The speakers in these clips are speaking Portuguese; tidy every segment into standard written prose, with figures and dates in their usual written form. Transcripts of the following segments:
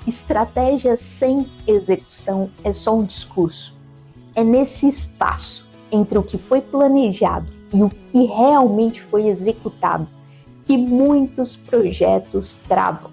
Estratégia sem execução é só um discurso. É nesse espaço entre o que foi planejado e o que realmente foi executado que muitos projetos travam.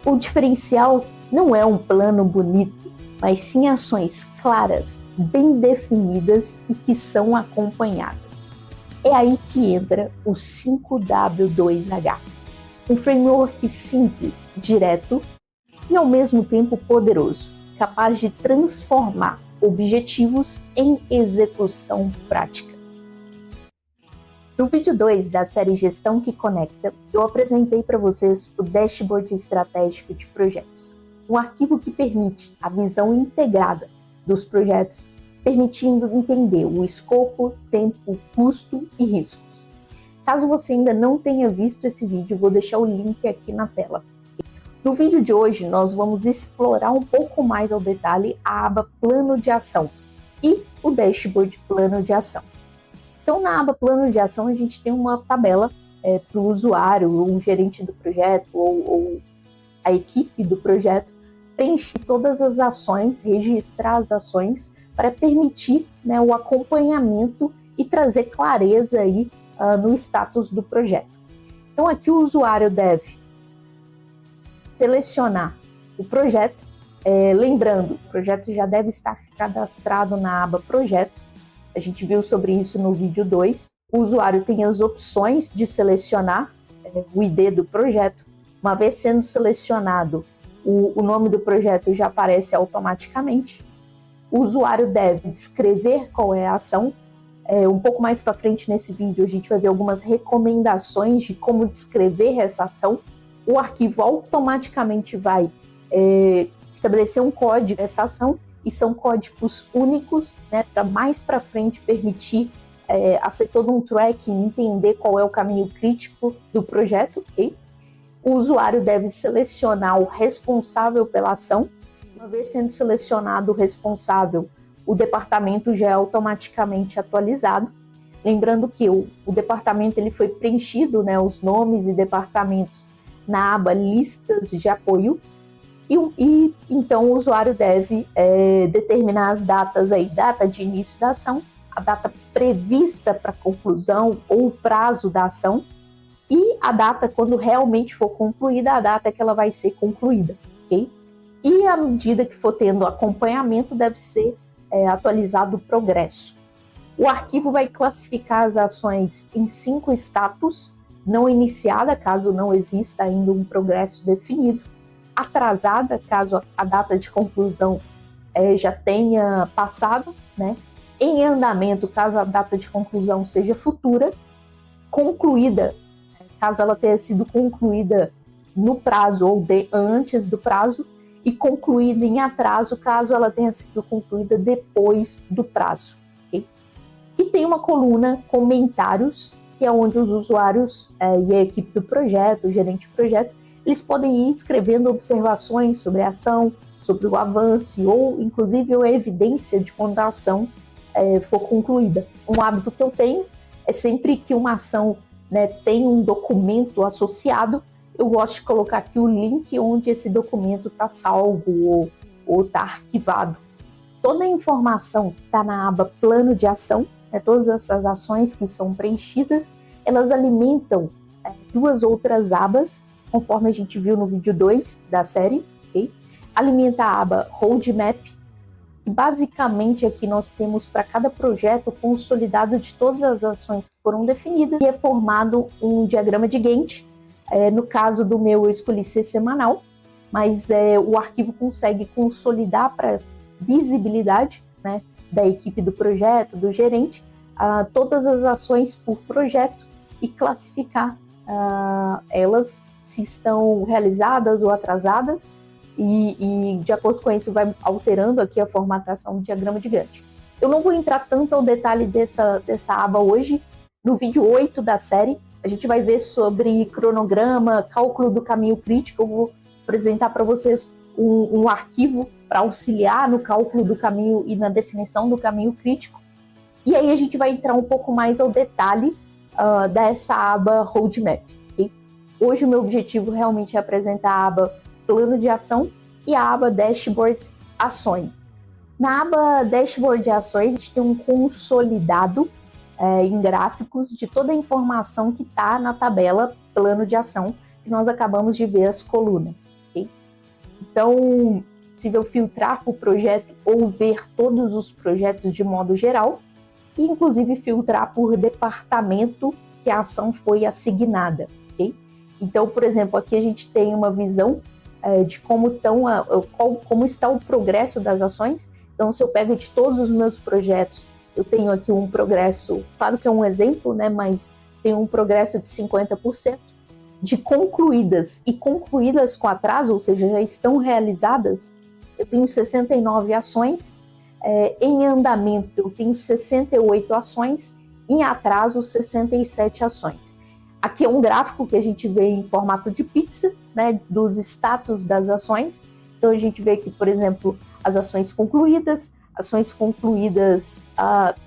O diferencial não é um plano bonito, mas sim ações claras, bem definidas e que são acompanhadas. É aí que entra o 5W2H, um framework simples, direto e ao mesmo tempo poderoso, capaz de transformar objetivos em execução prática. No vídeo 2 da série Gestão que Conecta, eu apresentei para vocês o Dashboard Estratégico de Projetos, um arquivo que permite a visão integrada dos projetos, permitindo entender o escopo, tempo, custo e riscos. Caso você ainda não tenha visto esse vídeo, vou deixar o link aqui na tela. No vídeo de hoje, nós vamos explorar um pouco mais ao detalhe a aba Plano de Ação e o Dashboard Plano de Ação. Então, na aba Plano de Ação, a gente tem uma tabela para o usuário, um gerente do projeto ou a equipe do projeto preencher todas as ações, registrar as ações para permitir, né, o acompanhamento e trazer clareza aí, no status do projeto. Então, aqui o usuário deve selecionar o projeto, lembrando, o projeto já deve estar cadastrado na aba Projeto. A gente viu sobre isso no vídeo 2. O usuário tem as opções de selecionar o ID do projeto. Uma vez sendo selecionado, o nome do projeto já aparece automaticamente. O usuário deve descrever qual é a ação. Um pouco mais para frente nesse vídeo a gente vai ver algumas recomendações de como descrever essa ação. O arquivo automaticamente vai estabelecer um código dessa ação, e são códigos únicos, né, para mais para frente permitir fazer todo um tracking, entender qual é o caminho crítico do projeto. Okay? O usuário deve selecionar o responsável pela ação. Uma vez sendo selecionado o responsável, o departamento já é automaticamente atualizado. Lembrando que o departamento ele foi preenchido, né, os nomes e departamentos na aba Listas de Apoio. E então o usuário deve determinar as datas aí, data de início da ação, a data prevista para conclusão ou o prazo da ação e a data quando realmente for concluída, a data que ela vai ser concluída, ok? E à medida que for tendo acompanhamento, deve ser atualizado o progresso. O arquivo vai classificar as ações em 5 status: não iniciada, caso não exista ainda um progresso definido; atrasada, caso a data de conclusão já tenha passado, né? Em andamento, caso a data de conclusão seja futura; concluída, caso ela tenha sido concluída no prazo ou antes do prazo; e concluída em atraso, caso ela tenha sido concluída depois do prazo. Okay? E tem uma coluna comentários, que é onde os usuários e a equipe do projeto, o gerente do projeto, eles podem ir escrevendo observações sobre a ação, sobre o avanço ou, inclusive, a evidência de quando a ação for concluída. Um hábito que eu tenho é sempre que uma ação, né, tem um documento associado, eu gosto de colocar aqui o link onde esse documento está salvo ou está arquivado. Toda a informação está na aba Plano de Ação, né, todas essas ações que são preenchidas, elas alimentam 2 outras abas, conforme a gente viu no vídeo 2 da série. Okay? Alimenta a aba Roadmap, e basicamente aqui nós temos para cada projeto consolidado de todas as ações que foram definidas, e é formado um diagrama de Gantt. No caso do meu eu escolhi ser semanal, mas o arquivo consegue consolidar para visibilidade, né, da equipe do projeto, do gerente, todas as ações por projeto e classificar elas se estão realizadas ou atrasadas, e de acordo com isso vai alterando aqui a formatação do diagrama de Gantt. Eu não vou entrar tanto ao detalhe dessa aba hoje. No vídeo 8 da série, a gente vai ver sobre cronograma, cálculo do caminho crítico. Eu vou apresentar para vocês um arquivo para auxiliar no cálculo do caminho e na definição do caminho crítico. E aí a gente vai entrar um pouco mais ao detalhe dessa aba Roadmap. Okay? Hoje o meu objetivo realmente é apresentar a aba Plano de Ação e a aba Dashboard Ações. Na aba Dashboard Ações, a gente tem um consolidado em gráficos de toda a informação que está na tabela Plano de Ação, que nós acabamos de ver as colunas. Okay? Então, é possível filtrar por projeto ou ver todos os projetos de modo geral, e inclusive filtrar por departamento que a ação foi assignada. Okay? Então, por exemplo, aqui a gente tem uma visão de como está o progresso das ações. Então, se eu pego de todos os meus projetos, eu tenho aqui um progresso, claro que é um exemplo, né, mas tem um progresso de 50%, de concluídas e concluídas com atraso, ou seja, já estão realizadas, eu tenho 69 ações, em andamento eu tenho 68 ações, em atraso 67 ações. Aqui é um gráfico que a gente vê em formato de pizza, né, dos status das ações. Então a gente vê aqui, por exemplo, as ações concluídas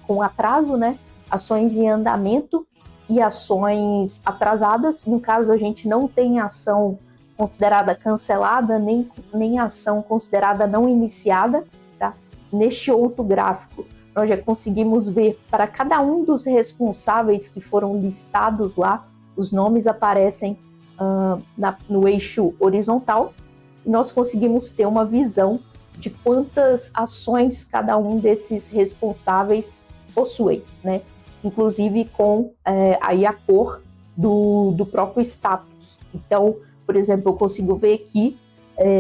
com atraso, né, ações em andamento e ações atrasadas. No caso, a gente não tem ação considerada cancelada, nem ação considerada não iniciada. Tá? Neste outro gráfico, nós já conseguimos ver para cada um dos responsáveis que foram listados lá, os nomes aparecem no eixo horizontal, e nós conseguimos ter uma visão de quantas ações cada um desses responsáveis possui, né? Inclusive com aí a cor do próprio status. Então, por exemplo, eu consigo ver aqui,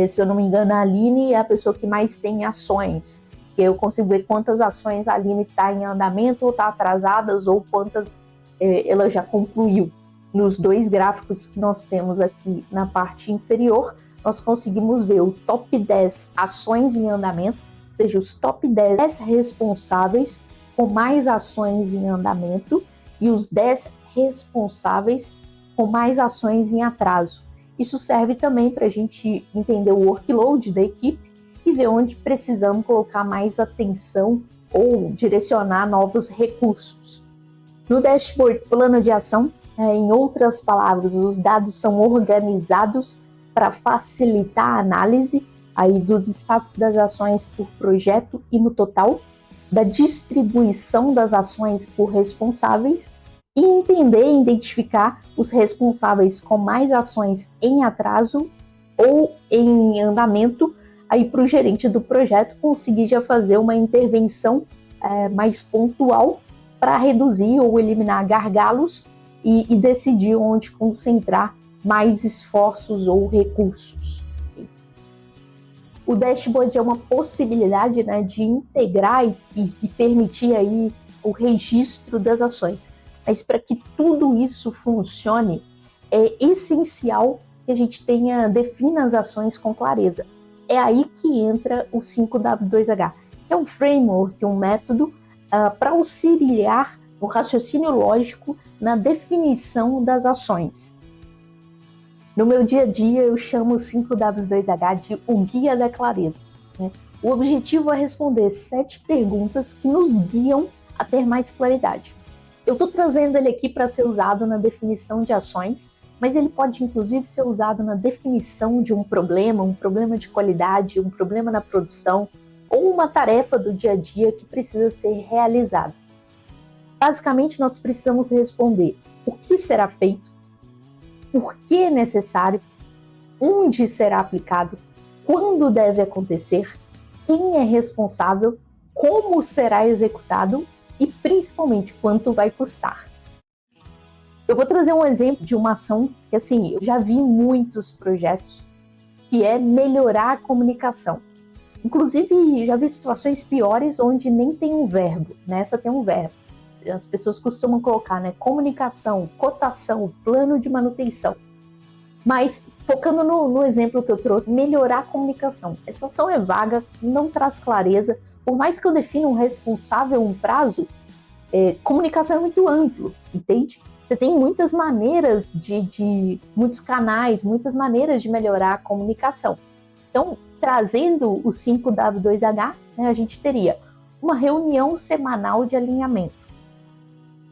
se eu não me engano, a Aline é a pessoa que mais tem ações. Eu consigo ver quantas ações a Aline está em andamento ou está atrasadas, ou quantas ela já concluiu. Nos dois gráficos que nós temos aqui na parte inferior, nós conseguimos ver o top 10 ações em andamento, ou seja, os top 10 responsáveis com mais ações em andamento e os 10 responsáveis com mais ações em atraso. Isso serve também para a gente entender o workload da equipe e ver onde precisamos colocar mais atenção ou direcionar novos recursos. No dashboard Plano de Ação, em outras palavras, os dados são organizados para facilitar a análise aí dos status das ações por projeto e no total, da distribuição das ações por responsáveis e entender e identificar os responsáveis com mais ações em atraso ou em andamento, aí para o gerente do projeto conseguir já fazer uma intervenção mais pontual para reduzir ou eliminar gargalos e decidir onde concentrar mais esforços ou recursos. O dashboard é uma possibilidade, né, de integrar e permitir aí o registro das ações. Mas para que tudo isso funcione, é essencial que a gente defina as ações com clareza. É aí que entra o 5W2H, que é um framework, um método para auxiliar o raciocínio lógico na definição das ações. No meu dia a dia, eu chamo o 5W2H de o Guia da Clareza. Né? O objetivo é responder 7 perguntas que nos guiam a ter mais claridade. Eu estou trazendo ele aqui para ser usado na definição de ações, mas ele pode inclusive ser usado na definição de um problema de qualidade, um problema na produção ou uma tarefa do dia a dia que precisa ser realizada. Basicamente, nós precisamos responder o que será feito, por que é necessário, onde será aplicado, quando deve acontecer, quem é responsável, como será executado e principalmente quanto vai custar. Eu vou trazer um exemplo de uma ação que, assim, eu já vi em muitos projetos, que é melhorar a comunicação. Inclusive, já vi situações piores onde nem tem um verbo, nessa tem um verbo. As pessoas costumam colocar, né, comunicação, cotação, plano de manutenção. Mas, focando no exemplo que eu trouxe, melhorar a comunicação. Essa ação é vaga, não traz clareza. Por mais que eu defina um responsável, um prazo, comunicação é muito amplo, entende? Você tem muitas maneiras muitos canais, muitas maneiras de melhorar a comunicação. Então, trazendo o 5W2H, né, a gente teria uma reunião semanal de alinhamento,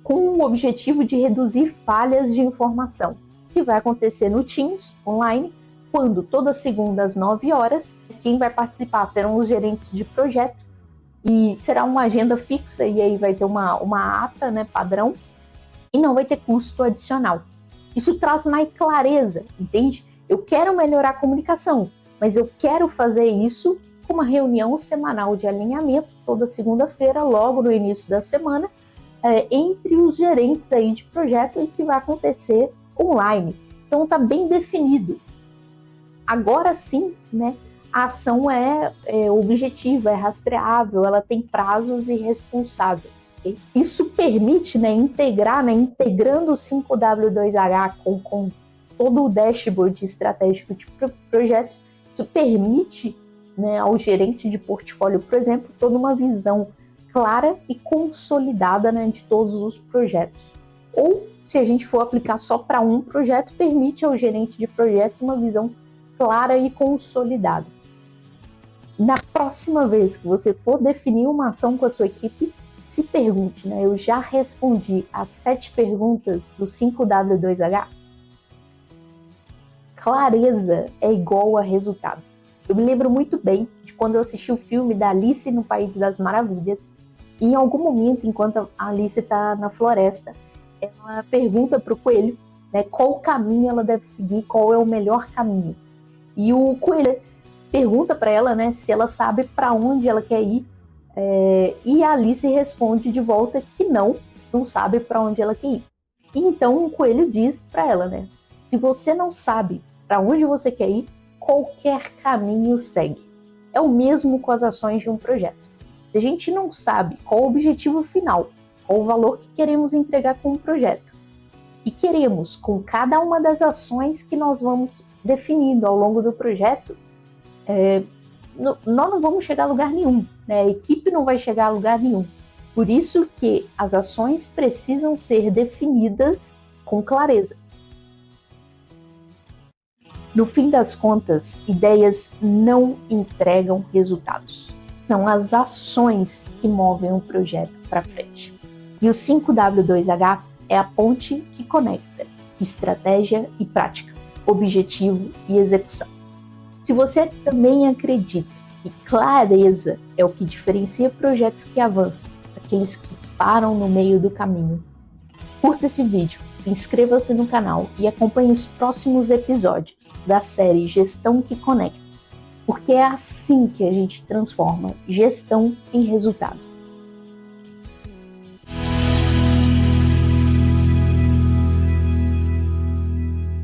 com o objetivo de reduzir falhas de informação, que vai acontecer no Teams, online, quando toda segunda às 9 horas, quem vai participar serão os gerentes de projeto e será uma agenda fixa e aí vai ter uma ata, né, padrão, e não vai ter custo adicional. Isso traz mais clareza, entende? Eu quero melhorar a comunicação, mas eu quero fazer isso com uma reunião semanal de alinhamento toda segunda-feira, logo no início da semana, entre os gerentes aí de projeto e que vai acontecer online. Então está bem definido. Agora sim, né, a ação é objetiva, é rastreável, ela tem prazos e responsável. Okay? Isso permite, né, integrar, né, integrando o 5W2H com todo o dashboard estratégico de projetos, isso permite, né, ao gerente de portfólio, por exemplo, toda uma visão clara e consolidada, né, de todos os projetos. Ou, se a gente for aplicar só para um projeto, permite ao gerente de projetos uma visão clara e consolidada. Na próxima vez que você for definir uma ação com a sua equipe, se pergunte, né, eu já respondi as 7 perguntas do 5W2H? Clareza é igual a resultado. Eu me lembro muito bem de quando eu assisti o filme da Alice no País das Maravilhas, e em algum momento, enquanto a Alice está na floresta, ela pergunta para o coelho, né, qual caminho ela deve seguir, qual é o melhor caminho. E o coelho pergunta para ela, né, se ela sabe para onde ela quer ir, e a Alice responde de volta que não sabe para onde ela quer ir. E então o coelho diz para ela, né, se você não sabe para onde você quer ir, qualquer caminho segue. É o mesmo com as ações de um projeto. Se a gente não sabe qual o objetivo final, qual o valor que queremos entregar com o projeto, e queremos com cada uma das ações que nós vamos definindo ao longo do projeto, nós não vamos chegar a lugar nenhum, né? A equipe não vai chegar a lugar nenhum. Por isso que as ações precisam ser definidas com clareza. No fim das contas, ideias não entregam resultados. São as ações que movem o projeto para frente. E o 5W2H é a ponte que conecta estratégia e prática, objetivo e execução. Se você também acredita que clareza é o que diferencia projetos que avançam daqueles que param no meio do caminho, curta esse vídeo, inscreva-se no canal e acompanhe os próximos episódios da série Gestão que Conecta, porque é assim que a gente transforma gestão em resultado.